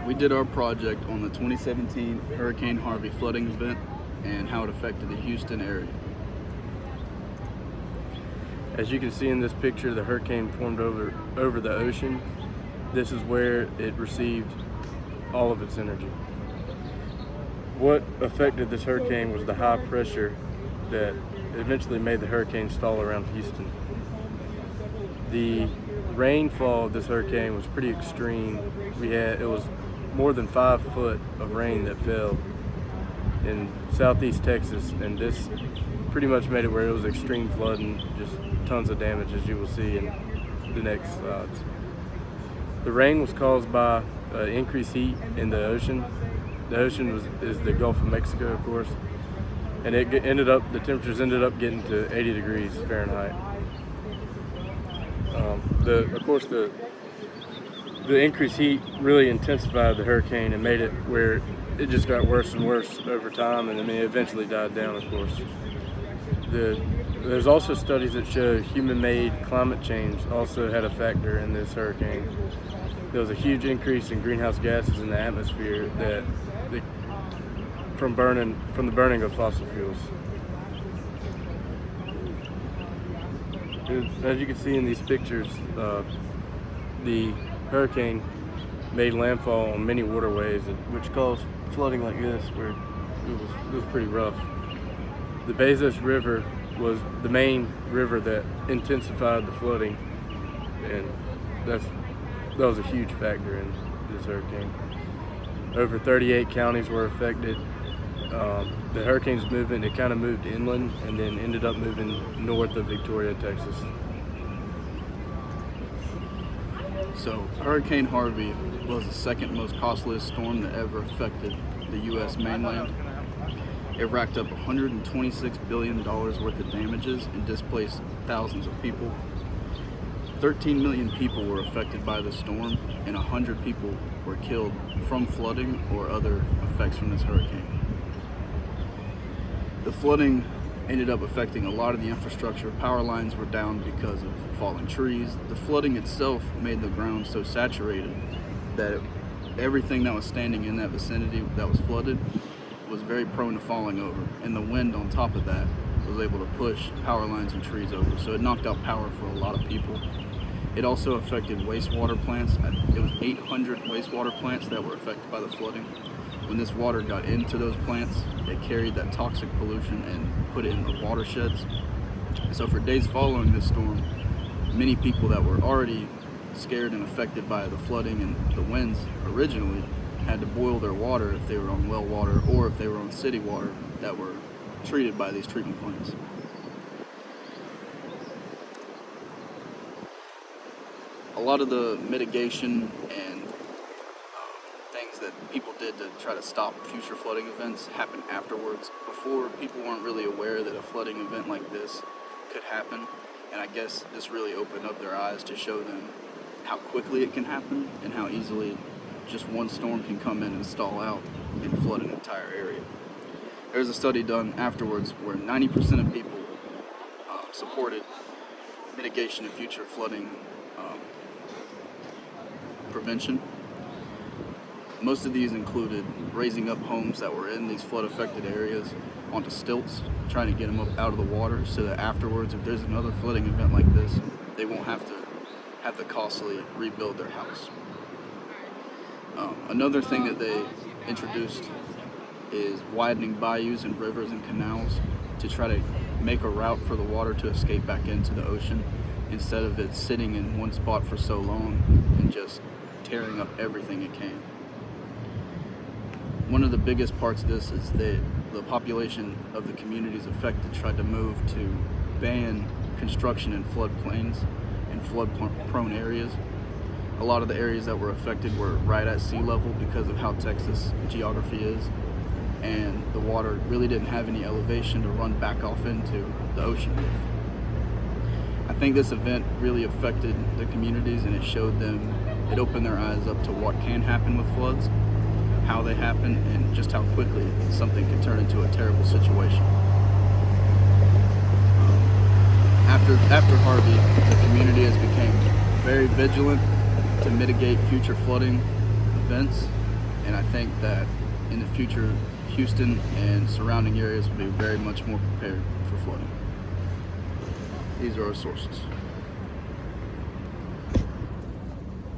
We did our project on the 2017 Hurricane Harvey flooding event and how it affected the Houston area. As you can see in this picture, the hurricane formed over the ocean. This is where it received all of its energy. What affected this hurricane was the high pressure that eventually made the hurricane stall around Houston. The rainfall of this hurricane was pretty extreme. It was more than 5 foot of rain that fell in southeast Texas, and this pretty much made it where it was extreme flooding, just tons of damage, as you will see in the next slides. The rain was caused by increased heat in the ocean. The ocean is the Gulf of Mexico, of course, and the temperatures ended up getting to 80 degrees Fahrenheit. Of course, the increased heat really intensified the hurricane and made it where it just got worse and worse over time, and it eventually died down, of course. There's also studies that show human-made climate change also had a factor in this hurricane. There was a huge increase in greenhouse gases in the atmosphere from the burning of fossil fuels. As you can see in these pictures, the hurricane made landfall on many waterways, which caused flooding like this, where it was pretty rough. The Bezos River was the main river that intensified the flooding, and that was a huge factor in this hurricane. Over 38 counties were affected. The hurricane's movement, it kind of moved inland and then ended up moving north of Victoria, Texas. So Hurricane Harvey was the second most costliest storm that ever affected the U.S. mainland. It racked up $126 billion worth of damages and displaced thousands of people. 13 million people were affected by the storm, and 100 people were killed from flooding or other effects from this hurricane. The flooding ended up affecting a lot of the infrastructure. Power lines were down because of falling trees. The flooding itself made the ground so saturated that everything that was standing in that vicinity that was flooded was very prone to falling over, and the wind on top of that was able to push power lines and trees over, so it knocked out power for a lot of people. It also affected wastewater plants. It was 800 wastewater plants that were affected by the flooding. When this water got into those plants, they carried that toxic pollution and put it in the watersheds. So for days following this storm, many people that were already scared and affected by the flooding and the winds originally had to boil their water if they were on well water or if they were on city water that were treated by these treatment plants. A lot of the mitigation and things that people did to try to stop future flooding events happened afterwards. Before, people weren't really aware that a flooding event like this could happen, and I guess this really opened up their eyes to show them how quickly it can happen and how easily just one storm can come in and stall out and flood an entire area. There was a study done afterwards where 90% of people supported mitigation of future flooding prevention. Most of these included raising up homes that were in these flood-affected areas onto stilts, trying to get them up out of the water so that afterwards, if there's another flooding event like this, they won't have to have to costly rebuild their house. Another thing that they introduced is widening bayous and rivers and canals to try to make a route for the water to escape back into the ocean instead of it sitting in one spot for so long and just tearing up everything it can. One of the biggest parts of this is that the population of the communities affected tried to move to ban construction in floodplains and flood-prone areas. A lot of the areas that were affected were right at sea level because of how Texas geography is, and the water really didn't have any elevation to run back off into the ocean with. I think this event really affected the communities, and it opened their eyes up to what can happen with floods, how they happen, and just how quickly something can turn into a terrible situation. After Harvey, the community has become very vigilant to mitigate future flooding events, And I think that in the future, Houston and surrounding areas will be very much more prepared for flooding. These are our sources.